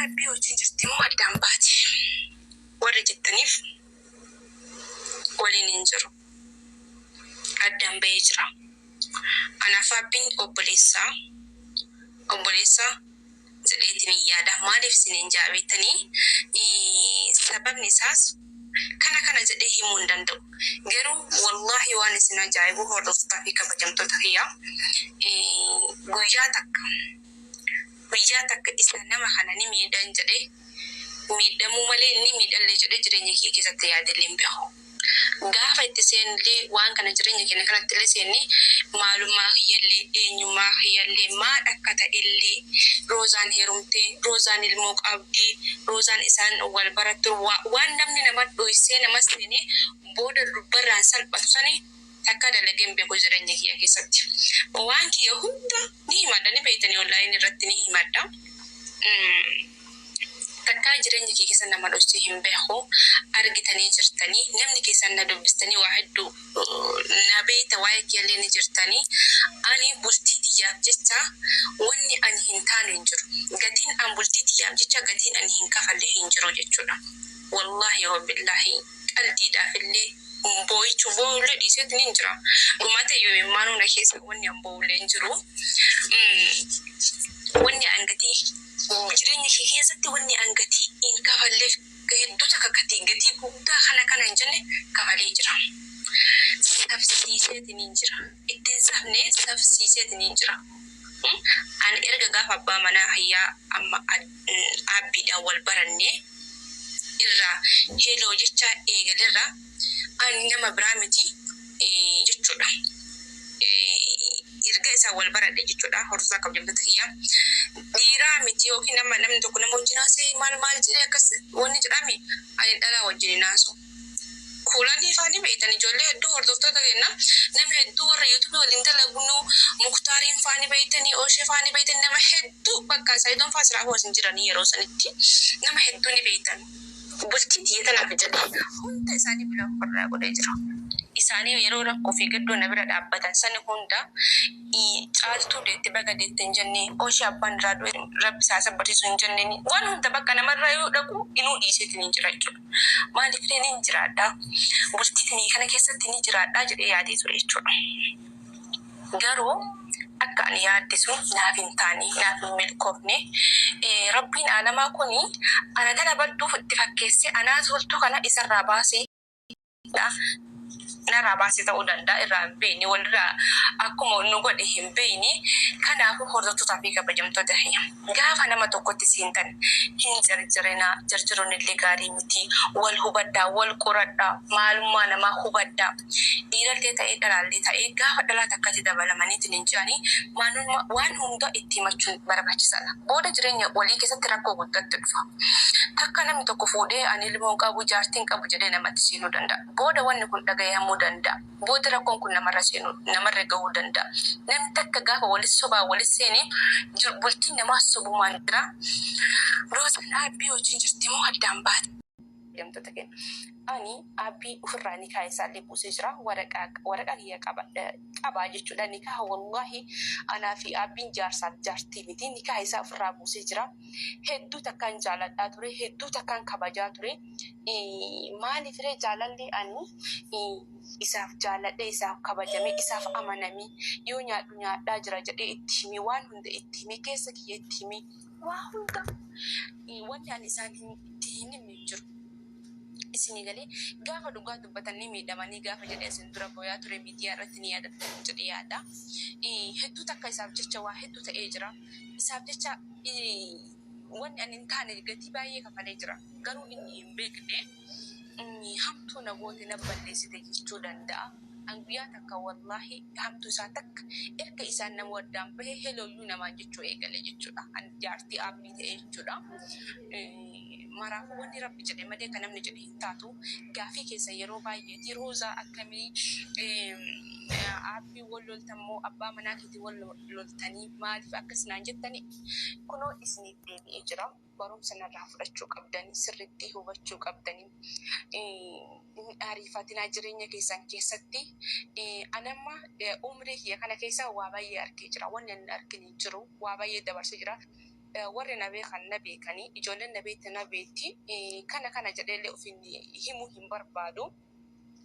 أبي وجنجرتي مو أدام باتي ورجتنيف ولين ينجرو أدام بيجرا أنا فابين أبوليسا زليتني يادا ما لف سنين جابتني سبب نساس كان زده من دندو غيرو والله وانا سنا جايبو هردوستا في كبجمتو تخيا وياتك إسانا ما خناني ميدان جده ميدا ممالي ني ميدا اللي جده جده نيكي كيسا تياد الليمبيخو غافا يتسين لي وان كان جده نيكي نكنا تلسيني معلومة يلي إنيوما يلي ما أكتا اللي روزان هيرومتي روزان الموق أبدي روزان إسان والبراتو وان نمني نمات بويسينا مسليني بود الربران سالباتساني تكاد لجيم بيجوزرين يكي أكيساتي وانكي يهودا نيما داني بيتني أونلاين رتني هيمادا تكاد جرين يكي كيسان نمالوستي هم بيخو أرجتني جرتني نمني كيسان ندوبستني واحد دو نبي توايك يلي نجرتني أني بولتي تياب جتا واني أن هنتان ينجر قدين أن بولتي تياب جتا قدين أن هنكاف اللي هنجرو جتونا والله وبالله قلدي دافل اللي boy to boy lady said ninja umate yu manu na kesa wonni ambo lenjuro wonni angati jirin yake kesa ti wonni angati in ka falle ga yaddu ta kakati gati ku da kana janne ka falle jira tafsi said ninja itin sahne tafsi said ninja an irga gafa ba mana hayya amma abida wal baranne irra helo jicha egalira أنا نما برامتي جتودا إرجع والبرد جتودا هرزا قبل بتهيا ديرامتي أوكي نما نم تكون موجناسي مال جري كس ونجرامي أنا دلا وجني ناسو كولاني فاني بيتني جولة دو هردوتا تغينا نم هدو ريوتو وليندا لغنو مختارين فاني بيتني أوشي فاني بيتني نم هدو بقى سايدون فاسرع هو سنجراني يروسانتي نم هدو نبيتني bulti tiyata na bijade hunda isani bila farra goda jira isani yero rakko fi gaddo na bira dabbatan sani hunda caaltu de tibaga de tenjanne o shabban rado rab sa sabati sun janne ni wan hunda bakka na marrayo daku inu ise tin jira jira malik ne nin jira da bulti ni kana kesati ni jira da jide yadi sure jira garo أكان يادسو نافين تاني نافين ملكوفني ربين أنا ما كوني أنا تنا بدو تفكسي أنا زولتو كنا إسر راباسي na rabasi ta udanda irambeni wala akumo nugo de himbeni kana ko hordo to tapika bajamto de hiya gafa na matokoti sintan hin jarjarena jarjaro ne legari miti wal hubadda wal qurada maluma na ma hubadda dirate ta idaralle ta gafa dala takati da balamani tininjani manun wan humdo ittimachu barabachi sala boda jirenya wali kesa tirako guddatfa takana mitoko fude anil mo gabu jartin kabu jede na matsinu danda boda wanni kun daga ya mudanda bodra kon kun namarasinu namarre gawu danda nem takka gafa wali soba wali sene bulti na masubu mandra rosa na biyo jinjirti mo hadamba yamta take ani abi ufrani kai sale busejra warqa hiya qaba jechuudha nikah wallahi ana fi abin jarsa jarti miti nikah isa ufra busejra heddu takan jaladha ture heddu takan kabaja ture mali fire jalalli ani isaf jaladhe isaf kabajame isaf amanami yo nya da jira jade ittimi wan hunda ittimi kesa ki ittimi wa hunda wanda ani sani dini mijur isinigali gafa duga dubatani midamani gafa jade sendura boya ture media ratniya da jadiyada heddu takka isabjecha wa heddu ta ejra isabjecha wani anin kana gati baye ka fale jira garu inni begne hamtu na gote na balle sita kicho danda an biya takka wallahi hamtu satak erka isan na wadam be hello yuna ma jicho egale jicho an jarti abni te jicho da mara wani rabbi jade made kanam ne jade tatu gafi ke sayero baye di roza akami abi wolol tammo abba manakiti wolol tani mal fa kasna jettani kuno isni de ejra barum sana rafrachu qabdani sirritti hubachu qabdani arifatina jirenya kesan kesatti anamma umri ya kana kesa wabaye arke jira wannan arkini jiru wabaye da barse jira warri na beekan na beekanii ijoolleen na beekte na beekti kana jedheellee ofiin himuu hin barbaadu.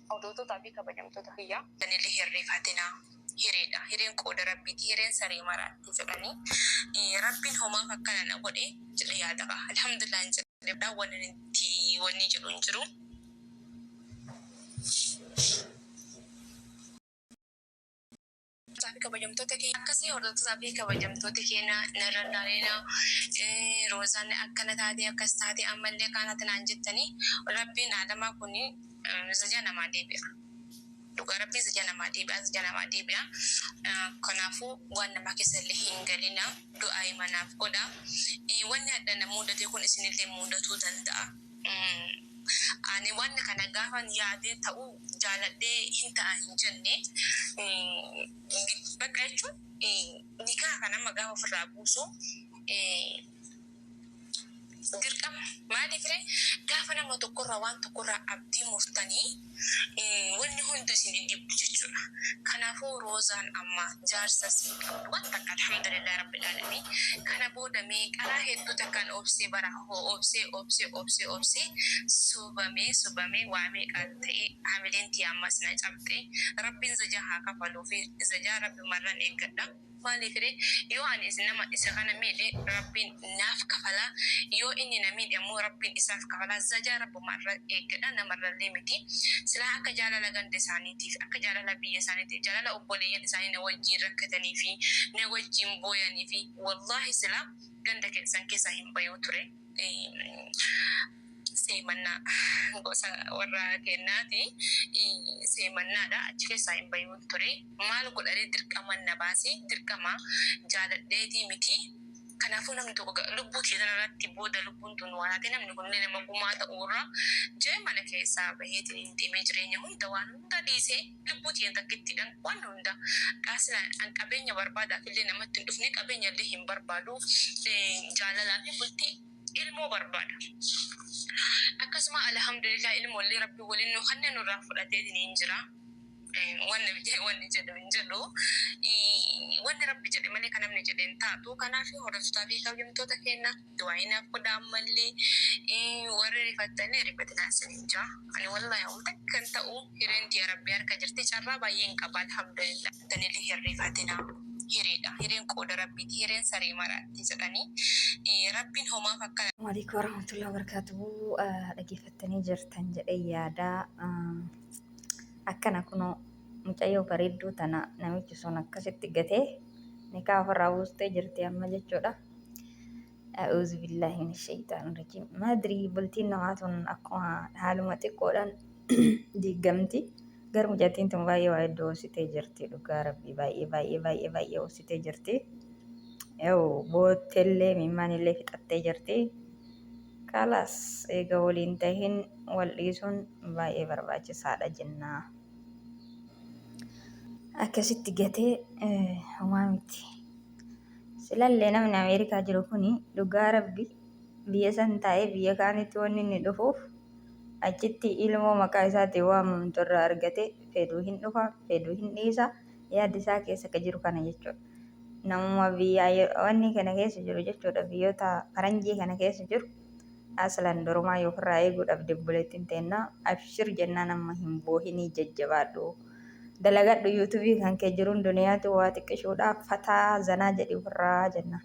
Hordoftoota fi kabajamtoota kiyyaa. Danillee hirreeffatinaa hireedha. Hireen qooda rabbiiti. Hireen saree maraatti jedhanii rabbiin homaaf akkana na godhe jedha yaadaqa. Alhamdulillah hin jedhe wanni jedhu hin jiru. Tapi kabajamtoota keenya akkasii hordoftoota fi kabajamtoota keenya narrandaareena roozaan akkana taatee akkas taatee ammallee kanatti naan jettanii rabbiin aadamaa kun zaja namaa deebi'a. Dhugaa rabbii zaja namaa deebi'a. Kanaafuu waan namaa keessallee hin galina du'aa himanaaf godha. Wanni adda na mudate kun isinillee mudatuu danda'a. Ani waan kana gaafa yaadee ta'uu jaaladhee hin ta'a hin jenne bakka jechuun nikaa kana nama gaafa ofirraa buusu dirqama maaliif gaafa nama tokkorraa waan tokkorraa abdii murtanii wanni hundi isin dhibbu jechuudha. Kanaafuu roozaan amma jaarsa siin qabdu waan takka alhamdulillah rabbil alamin kana booda meeqaa hedduu takkaan obsee bara obsee sobamee waa meeqaan ta'e hamileen tiyammas na cabxe rabbiin zajaa haa kafaluu fi zajaa rabbi marran eeggadha. Maaliif yoo ani nama isa kana miidhe rabbiin naaf kafala yoo inni na miidhe ammoo rabbiin isaaf kafala zajaa rabbi marran eeggadha namarrallee miti. Silaa akka jaalala ganda isaaniitiif akka jaalala biyya isaaniitiif jaalala obboleeyyan isaanii na wajjiin rakkatanii fi na wajjiin booyanii fi wallahi silaa ganda keessan keessa hin bayuu ture. Seemannaa gosa warra kennaati seemannaadha achi keessaa hin bayuu ture. Maal godhanii dirqaman na baasee dirqama jaaladheetii miti. Kanaafuu namni tokko lubbuu keessan irratti booda lubbuun tun waanate namni kun nama gumaa ta'uurra jee mana keessaa baheetiin deemee jireenya hunda waan hunda dhiisee lubbuu keessan takkittiidhaan waan hunda qaasina qabeenya barbaadaaf illee namatti hin dhufne qabeenya illee hin barbaadu jaalalaa fi bultii ilmoo barbaada. Akkasuma alhamdulillah ilmoollee rabbi waliin nu kanneen nurraa fudhateetiin hin jira. Wanni jedhu hin jedhu wanni rabbi jedhe malee kan namni jedhe hin taatu. Kanaaf hordoftoota fi kabajamtoota keenya du'aayinaaf godha ammallee warri rifattanii rifatinaa isin jira. Ani wallahi hawwata kan ta'u hireen tiya rabbi harka jirti carraa baay'een qaba alhamdulillah. Tanillee hin rifatinaa. Hireedha. Hireen qooda rabbiiti. Hireen saree maraatti jedhanii rabbiin homaaf akkana. Waalaikum warahmatullahi wabarakatuh. Dhaggeeffattanii jirtan jedhee yaada. Akkana kunoo mucayyoo bareedduu tana namichi sun akkasitti gatee nikaa ofirraa buustee jirti amma jechuudha. A'uuzu billahi minash shaytaanir rajiim. Madrii bultiin namaa tun akkuma haaluma xiqqoodhaan diigamti. Garuu mucattiin tun baay'ee waa iddoo hoositee jirti. Dhugaa rabbii baay'ee hoositee jirti. Yoo bootteellee mimmaanillee fixattee jirti. Kalaas eega waliin tahin wal dhiisuun baay'ee barbaachisaadha jennaa. Akkasitti gatee homaa miti. Silallee namni Ameerikaa jiru kuni dhugaa rabbii biyya san taa'ee biyya kaanitti wanni inni dhufuuf achitti ilmoo maqaa isaatiin waamamtu irraa argate fedhuu hin dhufa fedhuu hin dhiisa yaada isaa keessa akka jiru kana jechuudha. Namuma biyyaa wanni kana keessa jiru jechuudha biyyoota faranjii kana keessa jiru aslan durumaa yoo ofirraa eeguudhaaf dibbuleettiin teennaa abshir jennaan amma hin boohinii jajjabaadhu. Dalagadhu yuutuubii kan kee jiruun duniyaatu waa xiqqishuudhaaf fataa zanaa jedhi ofirraa jenna.